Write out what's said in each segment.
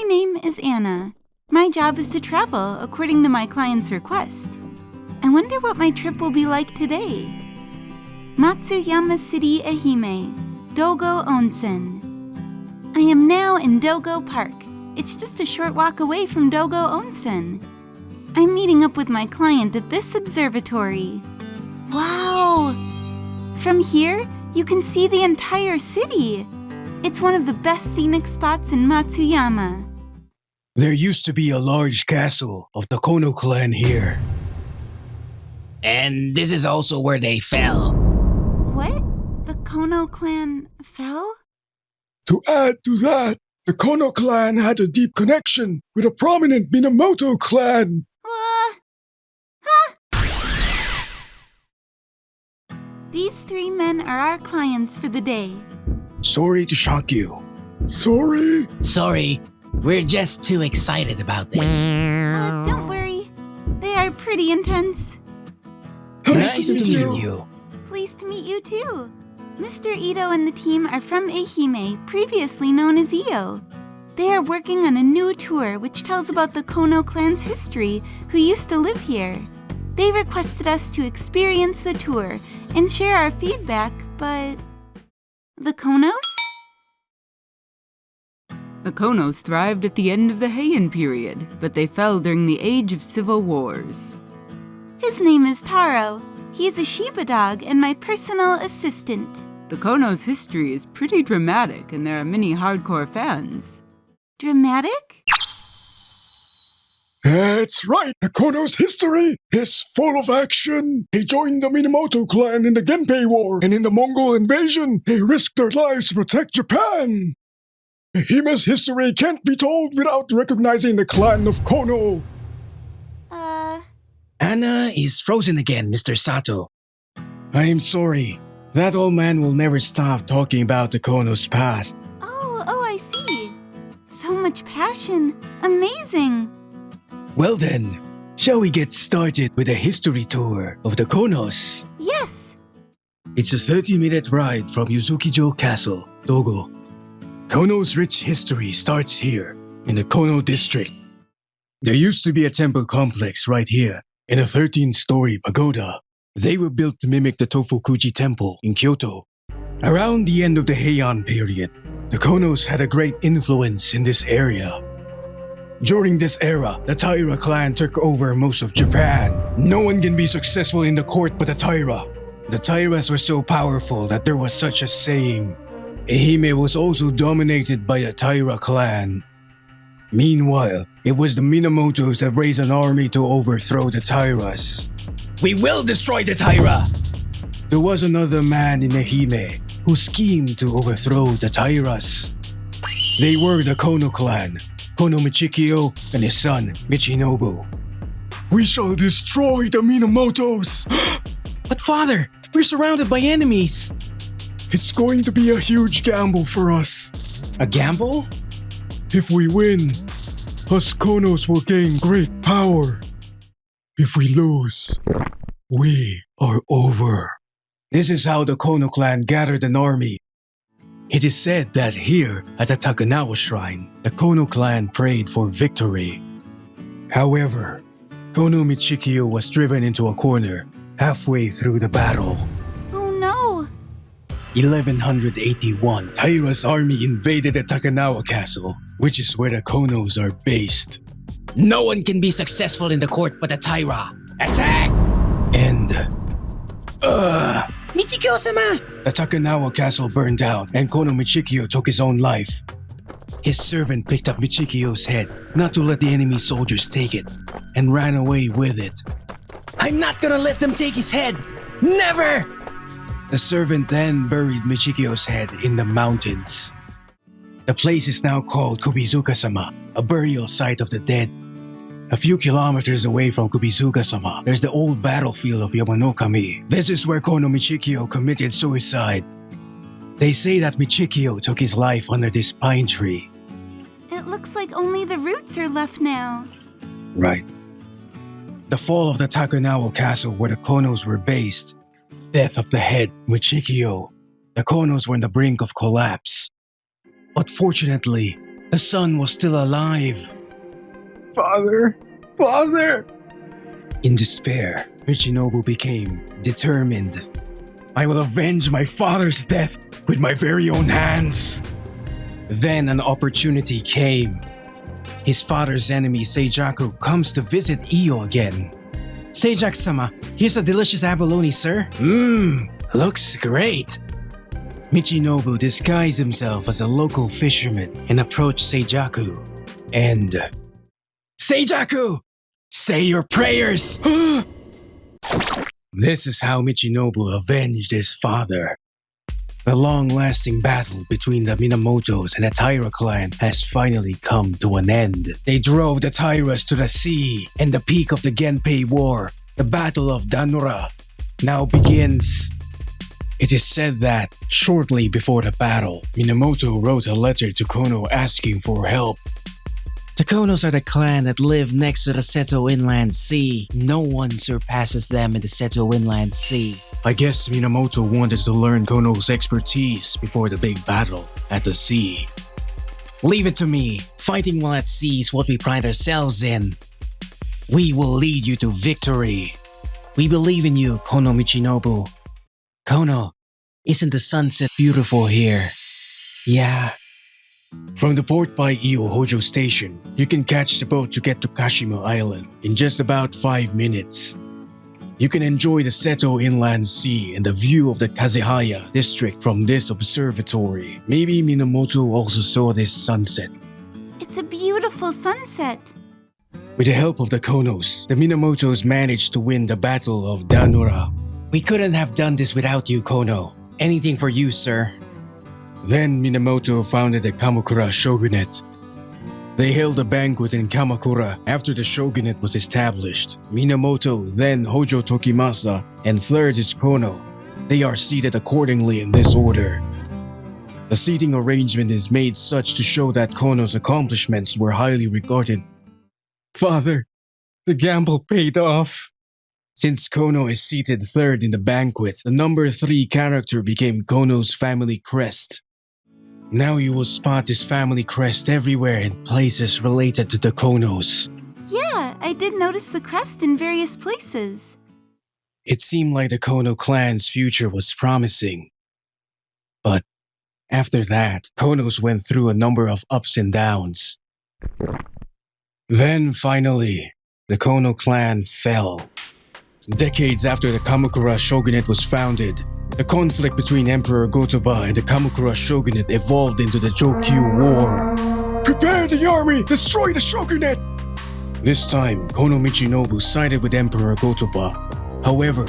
My name is Anna. My job is to travel according to my client's request. I wonder what my trip will be like today. Matsuyama City, Ehime, Dogo Onsen. I am now in Dogo Park. It's just a short walk away from Dogo Onsen. I'm meeting up with my client at this observatory. Wow! From here, you can see the entire city. It's one of the best scenic spots in Matsuyama. There used to be a large castle of the Kono clan here. And this is also where they fell. What? The Kono clan fell? To add to that, the Kono clan had a deep connection with a prominent Minamoto clan. These three men are our clients for the day. Sorry to shock you. Sorry? Sorry, we're just too excited about this. Don't worry. They are pretty intense. Nice to meet you. Pleased to meet you too. Mr. Ito and the team are from Ehime, previously known as Iyo. They are working on a new tour which tells about the Kono clan's history who used to live here. They requested us to experience the tour and share our feedback, but... The Konos? The Konos thrived at the end of the Heian period, but they fell during the age of civil wars. His name is Taro. He is a Shiba dog and my personal assistant. The Konos' history is pretty dramatic, and there are many hardcore fans. Dramatic? That's right, the Kono's history is full of action. They joined the Minamoto clan in the Genpei War, and in the Mongol invasion, they risked their lives to protect Japan. Ehime's history can't be told without recognizing the clan of Kono. Anna is frozen again, Mr. Sato. I am sorry. That old man will never stop talking about the Kono's past. Oh, I see. So much passion. Amazing. Well then, shall we get started with a history tour of the Konos? Yes. It's a 30-minute ride from Yuzuki-jo Castle, Dogo. Kono's rich history starts here, in the Kono district. There used to be a temple complex right here, in a 13-story pagoda. They were built to mimic the Tofukuji Temple in Kyoto. Around the end of the Heian period, the Konos had a great influence in this area. During this era, the Taira clan took over most of Japan. No one can be successful in the court but the Taira. The Tairas were so powerful that there was such a saying. Ehime was also dominated by the Taira clan. Meanwhile, it was the Minamotos that raised an army to overthrow the Tairas. We will destroy the Taira! There was another man in Ehime who schemed to overthrow the Tairas. They were the Kono clan, Kono Michikyo and his son, Michinobu. We shall destroy the Minamotos! But father, we're surrounded by enemies. It's going to be a huge gamble for us. A gamble? If we win, us Konos will gain great power. If we lose, we are over. This is how the Kono clan gathered an army. It is said that here at the Takanawa Shrine, the Kono clan prayed for victory. However, Kono Michikyo was driven into a corner halfway through the battle. Oh no! 1181, Taira's army invaded the Takanawa Castle, which is where the Konos are based. No one can be successful in the court but the Taira. Attack! And Michikyo-sama! the Takanawa Castle burned down and Kono Michikyo took his own life. His servant picked up Michikyo's head, not to let the enemy soldiers take it, and ran away with it. I'm not gonna let them take his head! Never! The servant then buried Michikyo's head in the mountains. The place is now called Kubizuka-sama, a burial site of the dead. A few kilometers away from Kubizuka-sama, there's the old battlefield of Yamanokami. This is where Kono Michikyo committed suicide. They say that Michikyo took his life under this pine tree. It looks like only the roots are left now. Right. The fall of the Takanawa Castle where the Konos were based. Death of the head, Michikyo. The Konos were on the brink of collapse. But fortunately, The son was still alive. Father! Father! In despair, Michinobu became determined. I will avenge my father's death with my very own hands. Then an opportunity came. His father's enemy Seijaku comes to visit Iyo again. Seijak-sama, here's a delicious abalone, sir. Looks great. Michinobu disguised himself as a local fisherman and approached Seijaku. And... Seijaku! Say your prayers! This is how Michinobu avenged his father. The long-lasting battle between the Minamotos and the Taira clan has finally come to an end. They drove the Tairas to the sea, and the peak of the Genpei War, the Battle of Danura, now begins. It is said that, shortly before the battle, Minamoto wrote a letter to Kono asking for help. The Konos are the clan that live next to the Seto Inland Sea. No one surpasses them in the Seto Inland Sea. I guess Minamoto wanted to learn Kono's expertise before the big battle at the sea. Leave it to me. Fighting while at sea is what we pride ourselves in. We will lead you to victory. We believe in you, Kono Michinobu. Kono, isn't the sunset beautiful here? Yeah. From the port by Iyo Hojo Station, you can catch the boat to get to Kashima Island in just about 5 minutes. You can enjoy the Seto Inland Sea and the view of the Kazahaya district from this observatory. Maybe Minamoto also saw this sunset. It's a beautiful sunset. With the help of the Konos, the Minamotos managed to win the Battle of Danura. We couldn't have done this without you, Kono. Anything for you, sir. Then Minamoto founded the Kamakura Shogunate. They held a banquet in Kamakura after the shogunate was established. Minamoto, then Hojo Tokimasa, and third is Kono. They are seated accordingly in this order. The seating arrangement is made such to show that Kono's accomplishments were highly regarded. Father, the gamble paid off. Since Kono is seated third in the banquet, the number 3 character became Kono's family crest. Now you will spot this family crest everywhere in places related to the Konos. Yeah, I did notice the crest in various places. It seemed like the Kono clan's future was promising. But after that, Konos went through a number of ups and downs. Then finally, the Kono clan fell. Decades after the Kamakura shogunate was founded, the conflict between Emperor Gotoba and the Kamakura shogunate evolved into the Jokyu War. Prepare the army! Destroy the shogunate! This time, Kono Michinobu sided with Emperor Gotoba. However,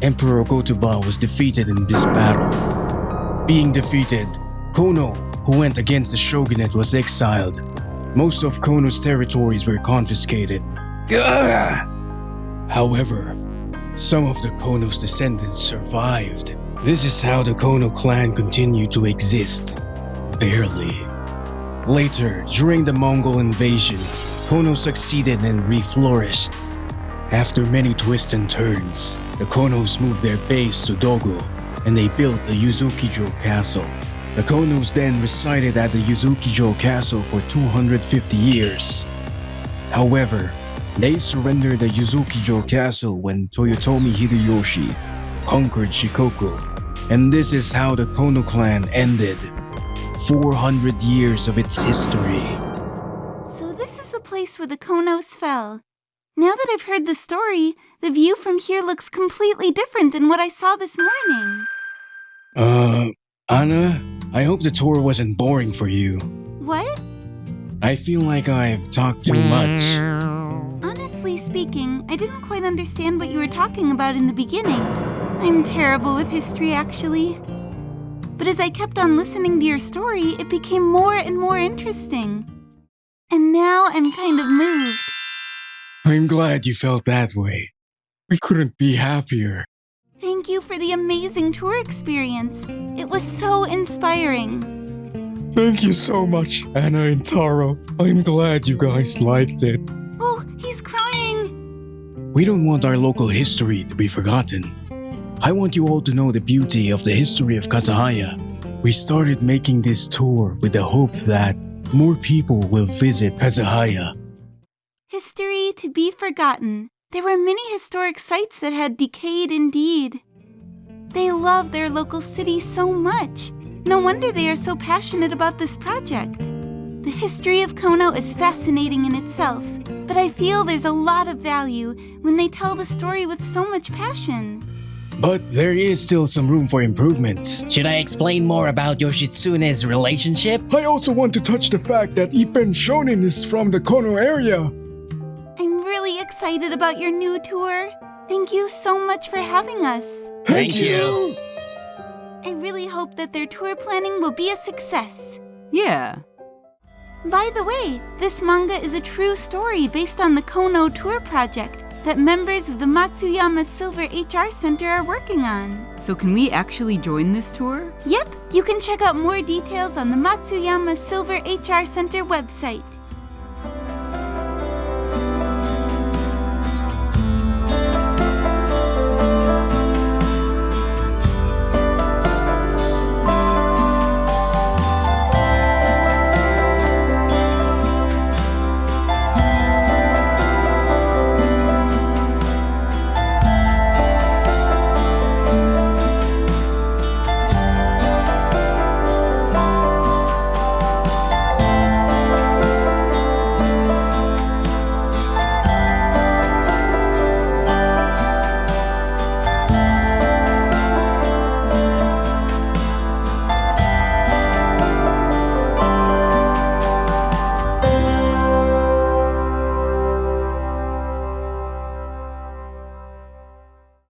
Emperor Gotoba was defeated in this battle. Being defeated, Kono, who went against the shogunate, was exiled. Most of Kono's territories were confiscated. However, some of the Kono's descendants survived. This is how the Kono clan continued to exist. Barely. Later, during the Mongol invasion, Kono succeeded and reflourished. After many twists and turns, the Konos moved their base to Dogo, and they built the Yuzuki-jo Castle. The Konos then resided at the Yuzuki-jo Castle for 250 years. However, they surrendered the Yuzuki-jo Castle when Toyotomi Hideyoshi conquered Shikoku, and this is how the Kono clan ended. 400 years of its history. So this is the place where the Konos fell. Now that I've heard the story, the view from here looks completely different than what I saw this morning. Anna, I hope the tour wasn't boring for you. What? I feel like I've talked too much. Honestly speaking, I didn't quite understand what you were talking about in the beginning. I'm terrible with history, actually. But as I kept on listening to your story, it became more and more interesting. And now I'm kind of moved. I'm glad you felt that way. We couldn't be happier. Thank you for the amazing tour experience. It was so inspiring. Thank you so much, Anna and Taro. I'm glad you guys liked it. Oh, he's crying. We don't want our local history to be forgotten. I want you all to know the beauty of the history of Kazahaya. We started making this tour with the hope that more people will visit Kazahaya. History to be forgotten. There were many historic sites that had decayed indeed. They love their local city so much. No wonder they are so passionate about this project. The history of Kono is fascinating in itself, but I feel there's a lot of value when they tell the story with so much passion. But there is still some room for improvement. Should I explain more about Yoshitsune's relationship? I also want to touch the fact that Ippen Shonin is from the Kono area. I'm really excited about your new tour. Thank you so much for having us. Thank you. I really hope that their tour planning will be a success. Yeah. By the way, this manga is a true story based on the Kono tour project that members of the Matsuyama Silver HR Center are working on. So can we actually join this tour? Yep, you can check out more details on the Matsuyama Silver HR Center website.